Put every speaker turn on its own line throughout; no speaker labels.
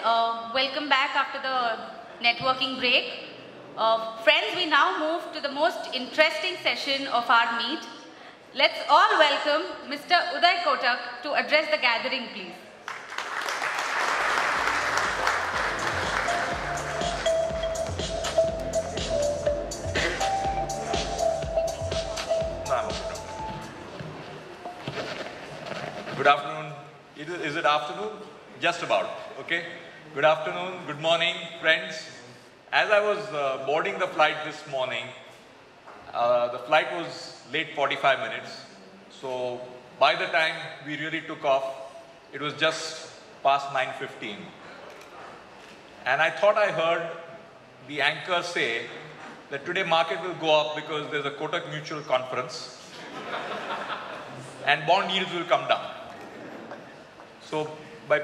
welcome back after the networking break. Friends, we now move to the most interesting session of our meet. Let's all welcome Mr. Uday Kotak to address the gathering, please.
Good afternoon. Is it afternoon? Just about. Okay. Good afternoon. Good morning, friends. As I was boarding the flight this morning, the flight was late 45 minutes. So by the time we really took off, it was just past 9:15. And I thought I heard the anchor say that today market will go up because there's a Kotak Mutual conference and bond yields will come down. So by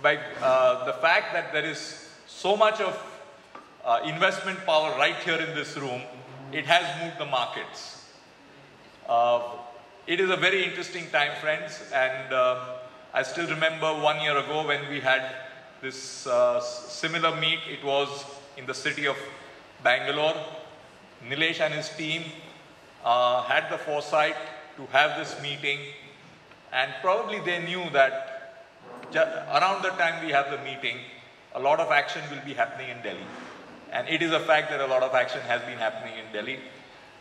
the fact that there is so much of investment power right here in this room, it has moved the markets. It is a very interesting time, friends, and I still remember 1 year ago when we had this similar meet. It was in the city of Bangalore. Nilesh and his team had the foresight to have this meeting, and probably they knew that around the time we have the meeting, a lot of action will be happening in Delhi. And it is a fact that a lot of action has been happening in Delhi.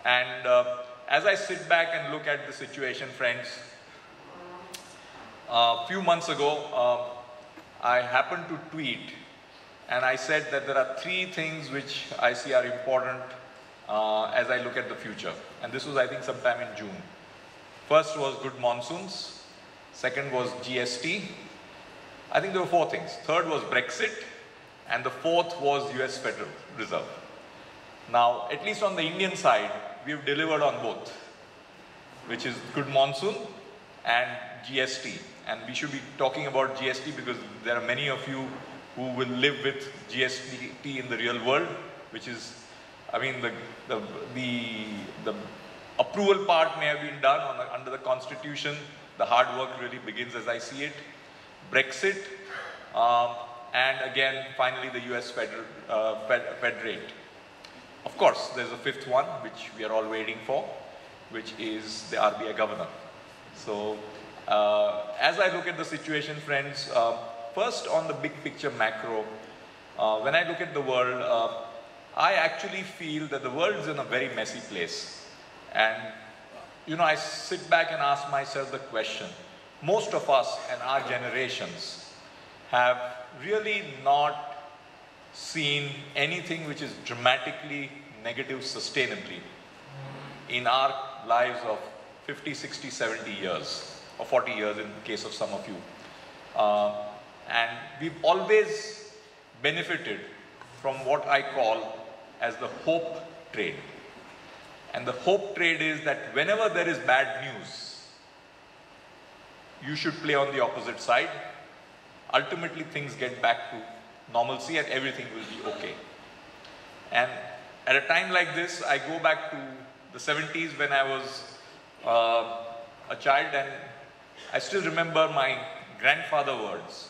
And as I sit back and look at the situation, friends, a few months ago, I happened to tweet and I said that there are 3 things which I see are important as I look at the future. And this was, I think, sometime in June. First was good monsoons. Second was GST. I think there were 4 things. Third was Brexit. And the fourth was US Federal Reserve. Now, at least on the Indian side, we've delivered on both, which is good monsoon and GST. And we should be talking about GST because there are many of you who will live with GST in the real world, which is, I mean, the approval part may have been done under the Constitution. The hard work really begins as I see it. Brexit, and again, finally, the US Fed rate. Of course, there's a 5th one, which we are all waiting for, which is the RBI governor. So, as I look at the situation, friends, first on the big picture macro, when I look at the world, I actually feel that the world is in a very messy place. And, you know, I sit back and ask myself the question, most of us and our generations have really not seen anything which is dramatically negative sustainably in our lives of 50, 60, 70 years, or 40 years in the case of some of you. And we've always benefited from what I call as the hope trade. And the hope trade is that whenever there is bad news, you should play on the opposite side. Ultimately, things get back to normalcy and everything will be okay. And at a time like this, I go back to the 70s when I was a child, and I still remember my grandfather's words.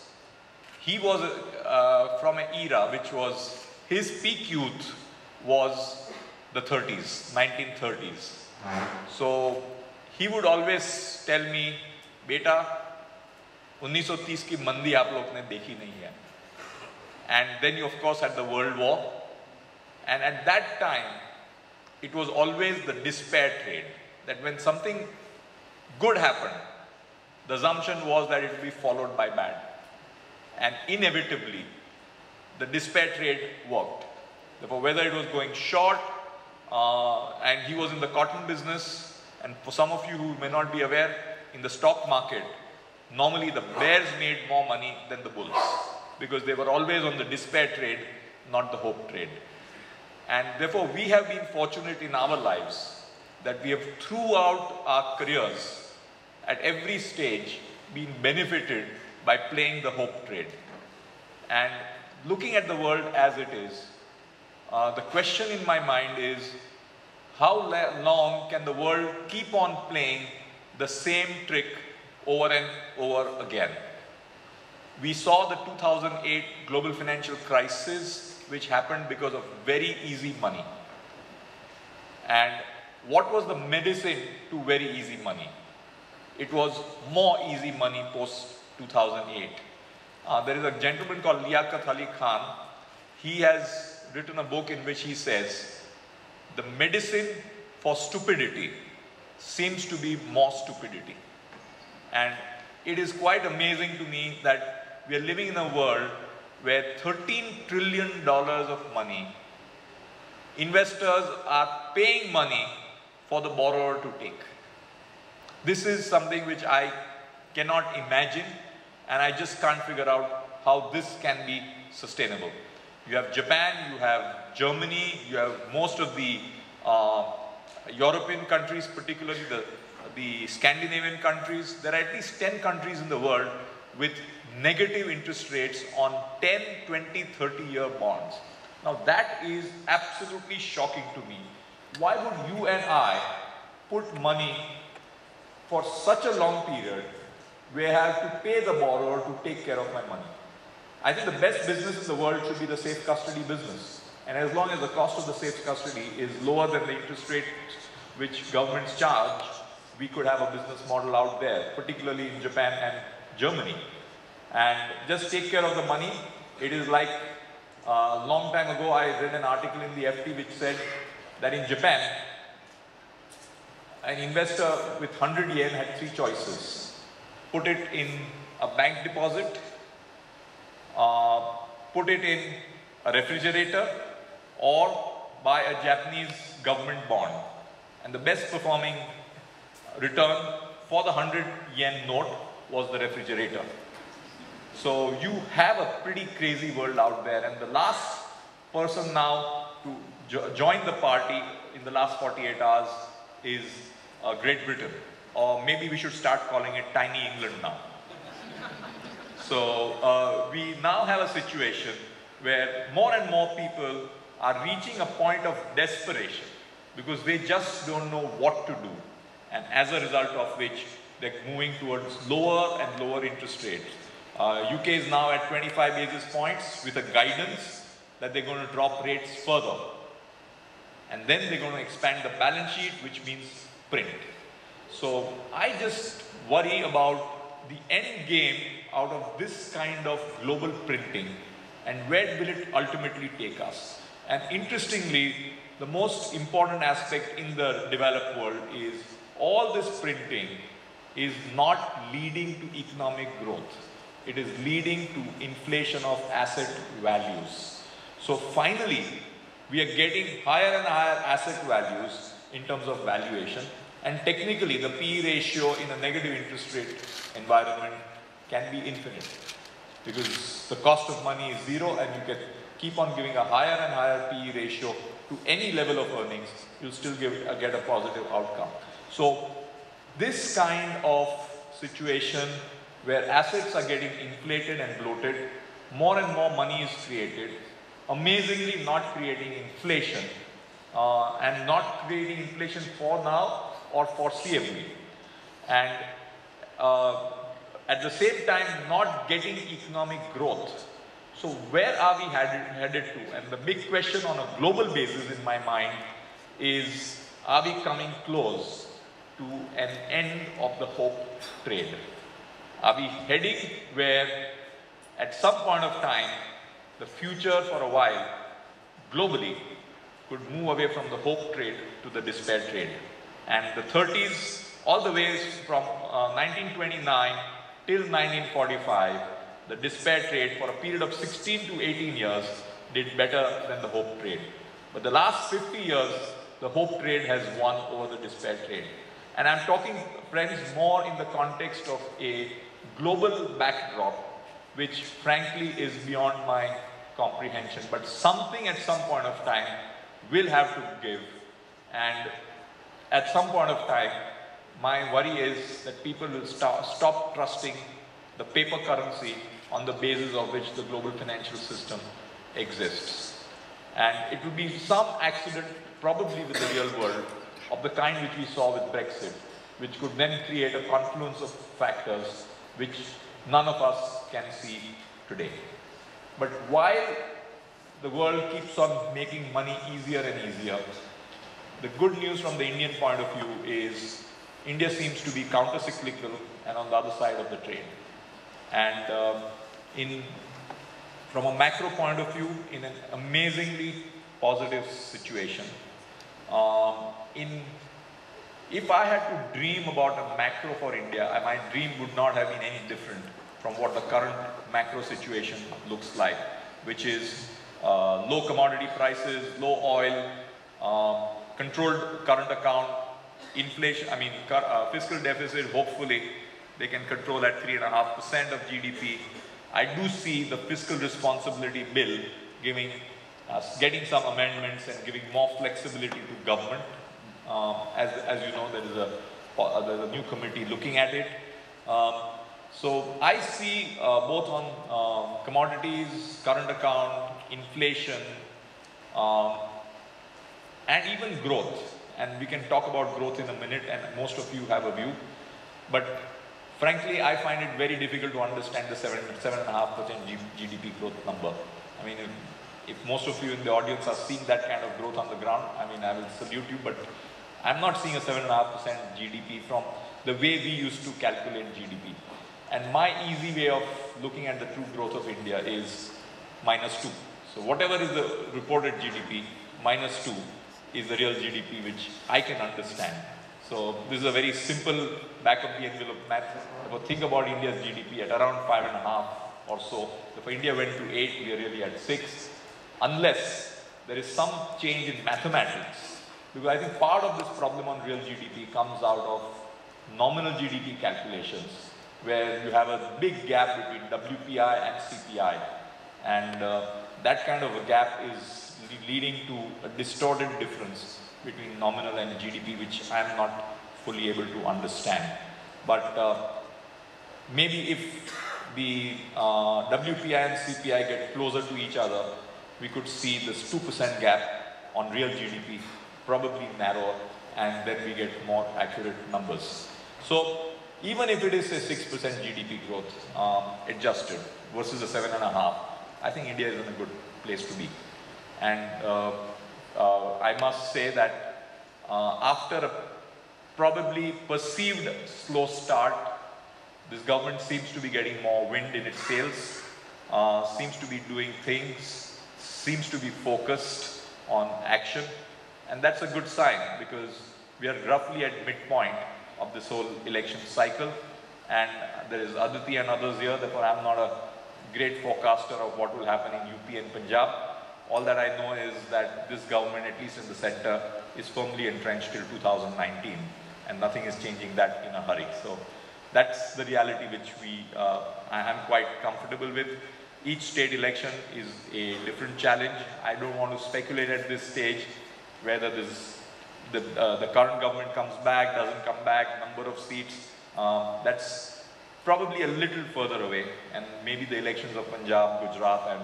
He was from an era which was, his peak youth was the 30s, 1930s. So he would always tell me, beta, 1930 की मंदी आप लोग ने देखी नहीं है. And then you of course had the World War. And at that time, it was always the despair trade. That when something good happened, the assumption was that it would be followed by bad. And inevitably, the despair trade worked. Therefore, whether it was going short, and he was in the cotton business, and for some of you who may not be aware, in the stock market, normally the bears made more money than the bulls because they were always on the despair trade, not the hope trade. And therefore, we have been fortunate in our lives that we have throughout our careers, at every stage, been benefited by playing the hope trade. And looking at the world as it is, the question in my mind is, how long can the world keep on playing the same trick over and over again? We saw the 2008 global financial crisis, which happened because of very easy money. And what was the medicine to very easy money? It was more easy money post 2008. There is a gentleman called Liaquat Ali Khan. He has written a book in which he says, the medicine for stupidity seems to be more stupidity. And it is quite amazing to me that we are living in a world where $13 trillion of money, investors are paying money for the borrower to take. This is something which I cannot imagine, and I just can't figure out how this can be sustainable. You have Japan, you have Germany, you have most of the European countries, particularly the Scandinavian countries. There are at least 10 countries in the world with negative interest rates on 10, 20, 30-year bonds. Now that is absolutely shocking to me. Why would you and I put money for such a long period where I have to pay the borrower to take care of my money? I think the best business in the world should be the safe custody business. And as long as the cost of the safe custody is lower than the interest rate which governments charge, we could have a business model out there, particularly in Japan and Germany. And just take care of the money. It is like a long time ago, I read an article in the FT which said that in Japan, an investor with 100 yen had 3 choices. Put it in a bank deposit, put it in a refrigerator, or buy a Japanese government bond. And the best performing return for the 100 yen note was the refrigerator. So you have a pretty crazy world out there, and the last person now to join the party in the last 48 hours is Great Britain. Or maybe we should start calling it Tiny England now. So we now have a situation where more and more people are reaching a point of desperation because they just don't know what to do. And as a result of which, they're moving towards lower and lower interest rates. UK is now at 25 basis points with a guidance that they're going to drop rates further. And then they're going to expand the balance sheet, which means print. So I just worry about the end game out of this kind of global printing and where will it ultimately take us. And interestingly, the most important aspect in the developed world is all this printing is not leading to economic growth. It is leading to inflation of asset values. So finally, we are getting higher and higher asset values in terms of valuation. And technically, the PE ratio in a negative interest rate environment can be infinite. Because the cost of money is 0 and you can keep on giving a higher and higher PE ratio to any level of earnings, you'll still get a positive outcome. So this kind of situation where assets are getting inflated and bloated, more and more money is created, amazingly not creating inflation, and not creating inflation for now or foreseeably. And at the same time, not getting economic growth. So where are we headed to? And the big question on a global basis in my mind is, are we coming close to an end of the hope trade? Are we heading where at some point of time, the future for a while, globally, could move away from the hope trade to the despair trade? And the 30s, all the way from 1929 till 1945, the despair trade for a period of 16 to 18 years did better than the hope trade. But the last 50 years, the hope trade has won over the despair trade. And I'm talking, friends, more in the context of a global backdrop, which frankly is beyond my comprehension. But something at some point of time will have to give. And at some point of time, my worry is that people will stop trusting the paper currency on the basis of which the global financial system exists. And it will be some accident, probably with the real world, of the kind which we saw with Brexit, which could then create a confluence of factors which none of us can see today. But while the world keeps on making money easier and easier, the good news from the Indian point of view is India seems to be counter-cyclical and on the other side of the trade. And from a macro point of view, in an amazingly positive situation. If I had to dream about a macro for India, my dream would not have been any different from what the current macro situation looks like, which is low commodity prices, low oil, controlled current account, inflation, fiscal deficit, hopefully they can control at 3.5% of GDP. I do see the fiscal responsibility bill getting some amendments and giving more flexibility to government. As you know, there's a new committee looking at it. So I see both on commodities, current account, inflation, and even growth. And we can talk about growth in a minute, and most of you have a view. But frankly, I find it very difficult to understand the 7.5% GDP growth number. I mean, if most of you in the audience are seeing that kind of growth on the ground, I will salute you, but I'm not seeing a 7.5% GDP from the way we used to calculate GDP. And my easy way of looking at the true growth of India is -2. So whatever is the reported GDP, -2 is the real GDP, which I can understand. So this is a very simple back of the envelope math. Think about India's GDP at around 5.5 or so. If India went to 8, we are really at 6. Unless there is some change in mathematics. Because I think part of this problem on real GDP comes out of nominal GDP calculations, where you have a big gap between WPI and CPI. And that kind of a gap is leading to a distorted difference between nominal and GDP, which I am not fully able to understand. But maybe if the WPI and CPI get closer to each other, we could see this 2% gap on real GDP probably narrower, and then we get more accurate numbers. So even if it is a 6% GDP growth adjusted versus a 7.5, I think India is in a good place to be. And I must say that after a probably perceived slow start, this government seems to be getting more wind in its sails, seems to be doing things, seems to be focused on action. And that's a good sign, because we are roughly at midpoint of this whole election cycle. And there is Aditi and others here, therefore I'm not a great forecaster of what will happen in UP and Punjab. All that I know is that this government, at least in the center, is firmly entrenched till 2019, and nothing is changing that in a hurry. So that's the reality which I am quite comfortable with. Each state election is a different challenge. I don't want to speculate at this stage whether the current government comes back, doesn't come back, number of seats. That's probably a little further away, and maybe the elections of Punjab, Gujarat and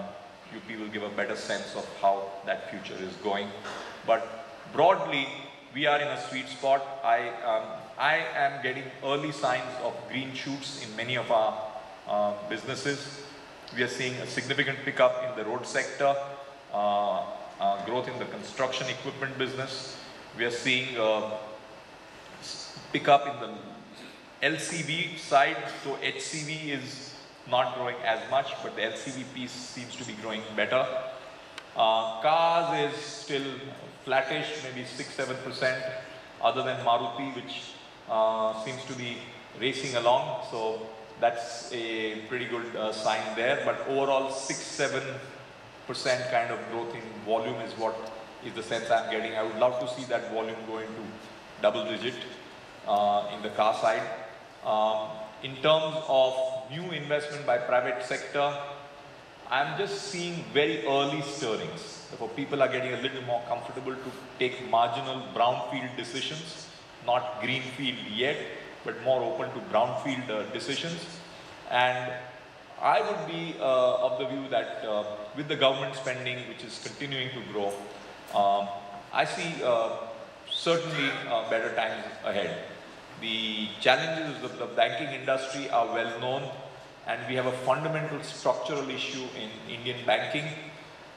UP will give a better sense of how that future is going. But broadly, we are in a sweet spot. I am getting early signs of green shoots in many of our businesses. We are seeing a significant pickup in the road sector, growth in the construction equipment business. We are seeing pickup in the LCV side, so HCV is not growing as much, but the LCV piece seems to be growing better. Cars is still flattish, maybe 6-7%, other than Maruti, which seems to be racing along. So that's a pretty good sign there. But overall, 6-7% kind of growth in volume is what is the sense I'm getting. I would love to see that volume go into double digit in the car side. In terms of new investment by private sector, I'm just seeing very early stirrings. Therefore, people are getting a little more comfortable to take marginal brownfield decisions, not greenfield yet, but more open to brownfield decisions. And I would be of the view that with the government spending, which is continuing to grow, I see certainly better times ahead. The challenges of the banking industry are well known, and we have a fundamental structural issue in Indian banking,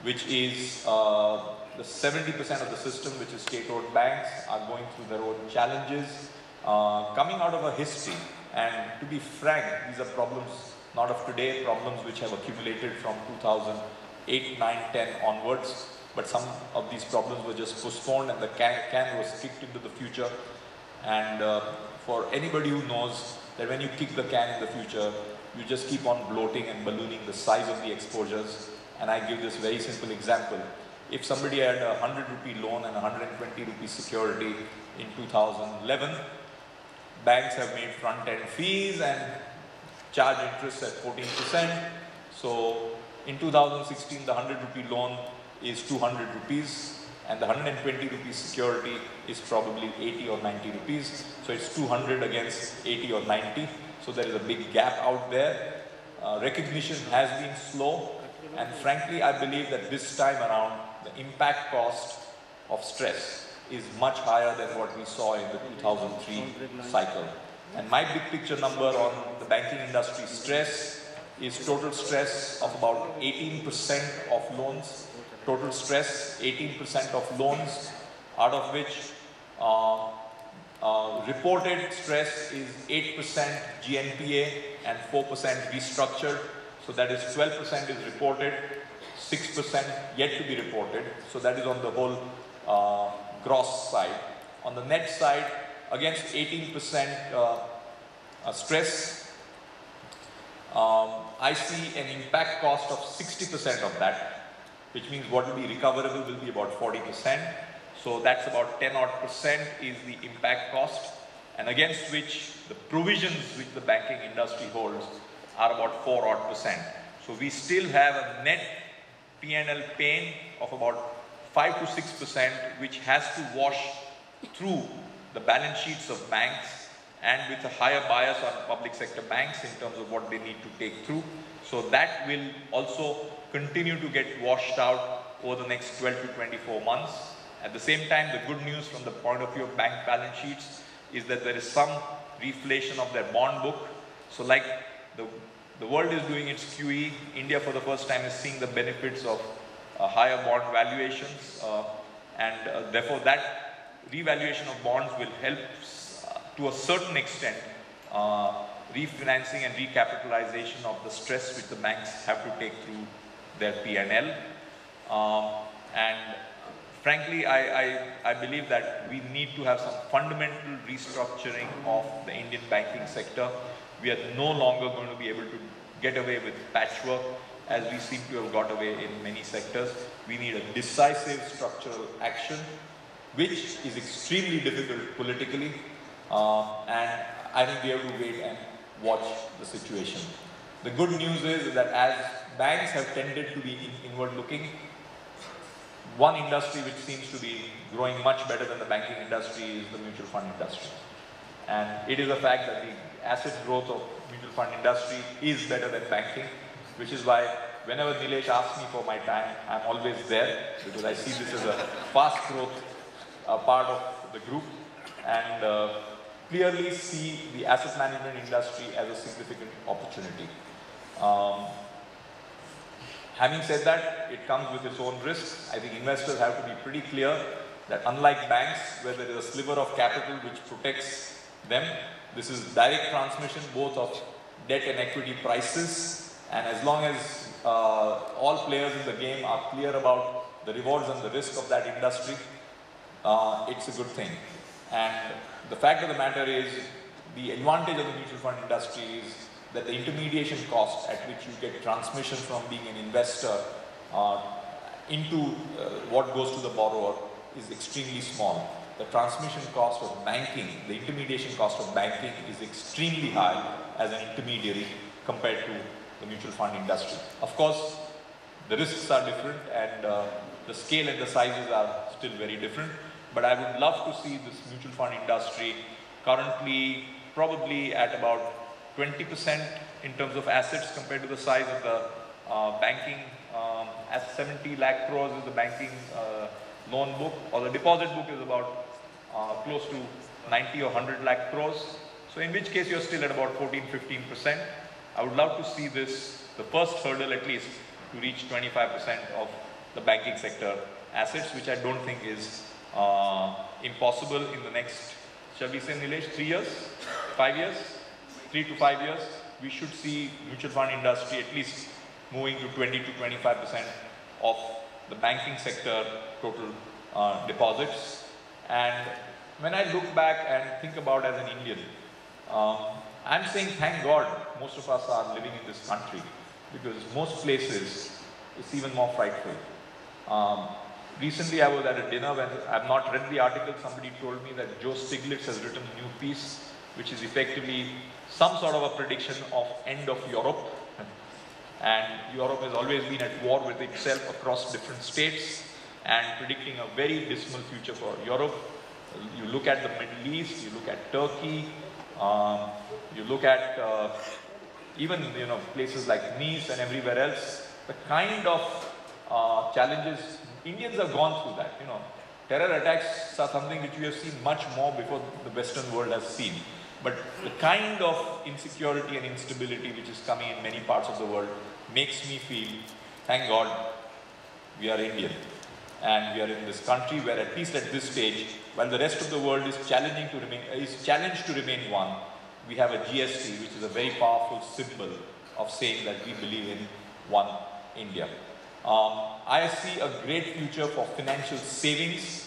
which is the 70% of the system, which is state-owned banks, are going through their own challenges, coming out of a history. And to be frank, these are problems not of today, problems which have accumulated from 2008, 9, 10 onwards. But some of these problems were just postponed and the can was kicked into the future. And for anybody who knows that when you kick the can in the future, you just keep on bloating and ballooning the size of the exposures. And I give this very simple example. If somebody had a 100 rupee loan and 120 rupee security in 2011, banks have made front-end fees and charge interest at 14%. So in 2016, the 100 rupee loan is 200 rupees and the 120 rupees security is probably 80 or 90 rupees. So it's 200 against 80 or 90. So there is a big gap out there. Recognition has been slow, and frankly, I believe that this time around, the impact cost of stress is much higher than what we saw in the 2003 cycle. And my big picture number on the banking industry stress is total stress of about 18% of loans. Total stress, 18% of loans, out of which reported stress is 8% GNPA and 4% restructured. So that is 12% is reported, 6% yet to be reported. So that is on the whole gross side. On the net side, against 18% stress, I see an impact cost of 60% of that, which means what will be recoverable will be about 40%. So that's about 10% is the impact cost, and against which the provisions which the banking industry holds are about 4%. So we still have a net P&L pain of about 5 to 6%, which has to wash through the balance sheets of banks, and with a higher bias on public sector banks in terms of what they need to take through. So that will also continue to get washed out over the next 12 to 24 months. At the same time, the good news from the point of view of bank balance sheets is that there is some reflation of their bond book. So like the world is doing its QE, India for the first time is seeing the benefits of higher bond valuations, and therefore that revaluation of bonds will help to a certain extent refinancing and recapitalization of the stress which the banks have to take through their P&L. And frankly, I believe that we need to have some fundamental restructuring of the Indian banking sector. We are no longer going to be able to get away with patchwork as we seem to have got away in many sectors. We need a decisive structural action, which is extremely difficult politically, and I think we have to wait and watch the situation. The good news is that as banks have tended to be inward-looking, one industry which seems to be growing much better than the banking industry is the mutual fund industry. And it is a fact that the asset growth of mutual fund industry is better than banking, which is why whenever Nilesh asks me for my time, I'm always there, because I see this as a fast growth part of the group, and clearly see the asset management industry as a significant opportunity. Having said that, it comes with its own risks. I think investors have to be pretty clear that unlike banks, where there is a sliver of capital which protects them, this is direct transmission both of debt and equity prices, and as long as all players in the game are clear about the rewards and the risk of that industry, it's a good thing. And the fact of the matter is, the advantage of the mutual fund industry is that the intermediation cost at which you get transmission from being an investor into what goes to the borrower is extremely small. The transmission cost of banking, the intermediation cost of banking is extremely high as an intermediary compared to the mutual fund industry. Of course, the risks are different, and the scale and the sizes are still very different. But I would love to see this mutual fund industry currently probably at about 20% in terms of assets compared to the size of the banking. As 70 lakh crores is the banking loan book, or the deposit book is about close to 90 or 100 lakh crores. So in which case you're still at about 14-15%. I would love to see this, the first hurdle at least, to reach 25% of the banking sector assets, which I don't think is impossible in the next, shall we say, Nilesh, 3 years, 5 years, 3 to 5 years. We should see mutual fund industry at least moving to 20 to 25% of the banking sector total deposits. And when I look back and think about as an Indian, I'm saying thank God most of us are living in this country, because most places it's even more frightful. Recently I was at a dinner when I've not read the article. Somebody told me that Joe Stiglitz has written a new piece which is effectively some sort of a prediction of end of Europe. And Europe has always been at war with itself across different states, and predicting a very dismal future for Europe. You look at the Middle East, you look at Turkey, you look at even places like Nice and everywhere else. The kind of challenges Indians have gone through that. Terror attacks are something which we have seen much more before the Western world has seen. But the kind of insecurity and instability which is coming in many parts of the world makes me feel, thank God, we are Indian. And we are in this country where, at least at this stage, while the rest of the world is challenged to remain one, we have a GST, which is a very powerful symbol of saying that we believe in one India. I see a great future for financial savings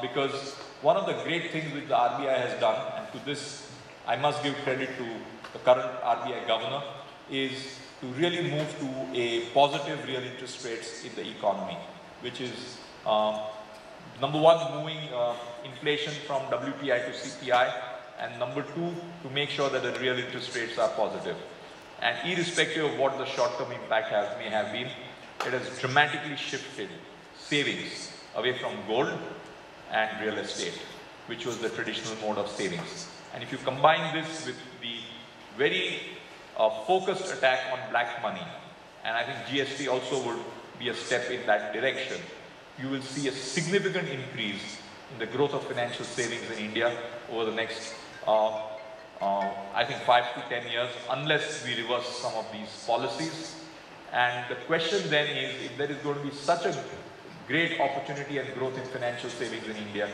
because one of the great things which the RBI has done, and to this I must give credit to the current RBI governor, is to really move to a positive real interest rates in the economy, which is number one, moving inflation from WPI to CPI, and number two, to make sure that the real interest rates are positive. And irrespective of what the short-term impact may have been, it has dramatically shifted savings away from gold and real estate, which was the traditional mode of savings. And if you combine this with the very focused attack on black money, and I think GST also would be a step in that direction, you will see a significant increase in the growth of financial savings in India over the next, I think 5 to 10 years, unless we reverse some of these policies. And the question then is, if there is going to be such a great opportunity and growth in financial savings in India,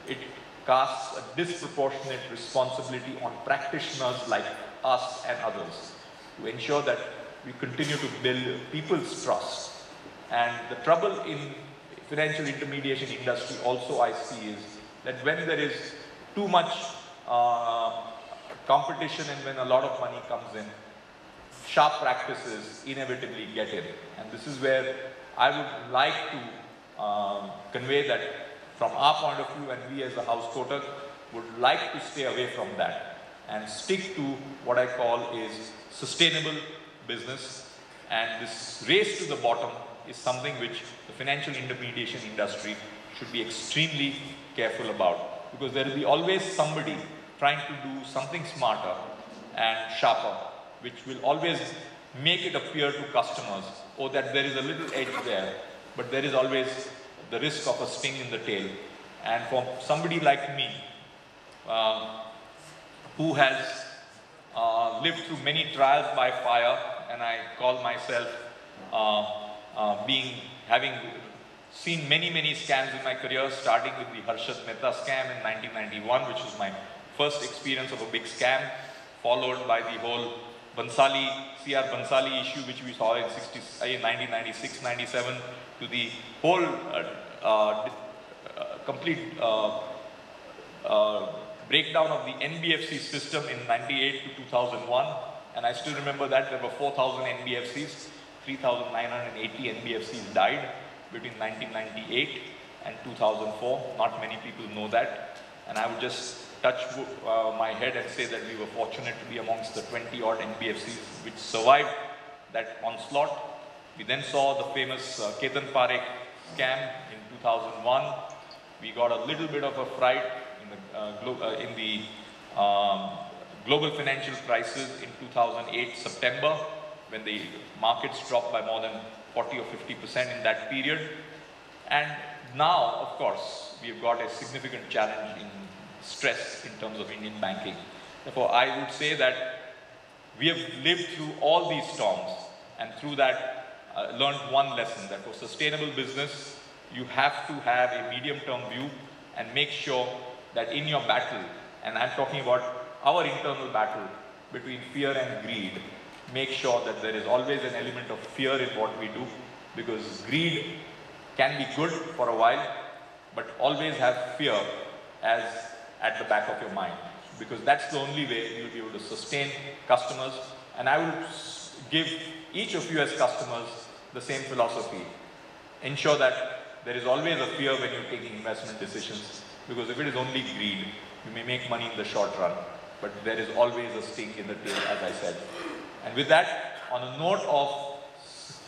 it casts a disproportionate responsibility on practitioners like us and others to ensure that we continue to build people's trust. And the trouble in financial intermediation industry also I see is that when there is too much competition and when a lot of money comes in, sharp practices inevitably get in. And this is where I would like to convey that from our point of view, and we as the House Kotak would like to stay away from that and stick to what I call is sustainable business. And this race to the bottom is something which the financial intermediation industry should be extremely careful about, because there will be always somebody trying to do something smarter and sharper, which will always make it appear to customers, oh, that there is a little edge there, but there is always the risk of a sting in the tail. And for somebody like me, who has lived through many trials by fire, and I call myself having seen many scams in my career, starting with the Harshad Mehta scam in 1991, which was my first experience of a big scam, followed by the whole C.R. Bansali issue, which we saw in 1996-97, to the whole complete breakdown of the NBFC system in 98 to 2001. And I still remember that there were 4,000 NBFCs, 3,980 NBFCs died between 1998 and 2004. Not many people know that. And I would just touch my head and say that we were fortunate to be amongst the 20 odd NBFCs which survived that onslaught. We then saw the famous Ketan Parekh scam in 2001. We got a little bit of a fright in the global financial crisis in 2008 September, when the markets dropped by more than 40 or 50% in that period. And now, of course, we've got a significant challenge in stress in terms of Indian banking. Therefore, I would say that We have lived through all these storms, and through that learned one lesson, that for sustainable business, you have to have a medium-term view and make sure that in your battle, and I'm talking about our internal battle between fear and greed, make sure that there is always an element of fear in what we do, because greed can be good for a while, but always have fear as at the back of your mind, because that's the only way you'll be able to sustain customers. And I will give each of you as customers the same philosophy. Ensure that there is always a fear when you're taking investment decisions, because if it is only greed, you may make money in the short run, but there is always a sting in the tail, as I said. And with that, on a note of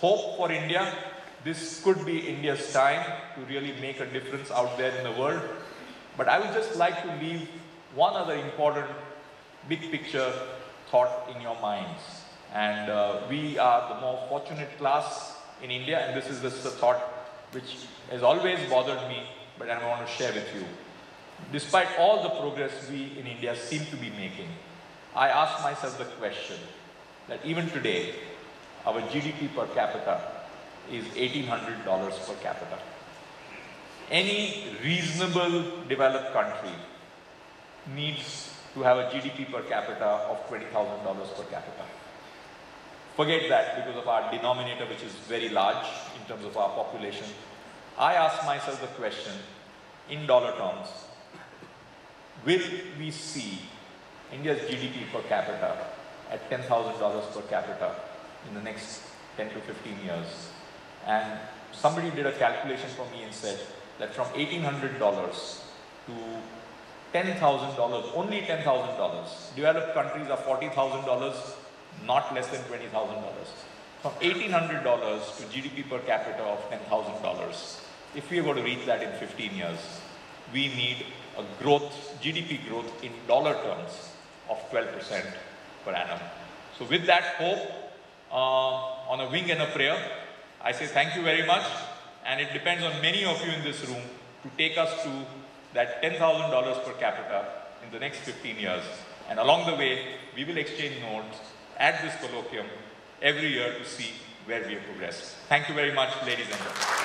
hope for India, this could be India's time to really make a difference out there in the world. But I would just like to leave one other important big picture thought in your minds. And we are the more fortunate class in India, and this is the thought which has always bothered me, but I want to share with you. Despite all the progress we in India seem to be making, I ask myself the question that even today, our GDP per capita is $1,800 per capita. Any reasonable developed country needs to have a GDP per capita of $20,000 per capita. Forget that because of our denominator, which is very large in terms of our population. I ask myself the question, in dollar terms, will we see India's GDP per capita at $10,000 per capita in the next 10 to 15 years? And somebody did a calculation for me and said that from $1,800 to $10,000, only $10,000, developed countries are $40,000, not less than $20,000. From $1,800 to GDP per capita of $10,000, if we are going to reach that in 15 years, we need a growth, GDP growth in dollar terms of 12% per annum. So with that hope, on a wing and a prayer, I say thank you very much, and it depends on many of you in this room to take us to that $10,000 per capita in the next 15 years. And along the way, we will exchange notes at this colloquium every year to see where we have progressed. Thank you very much, ladies and gentlemen.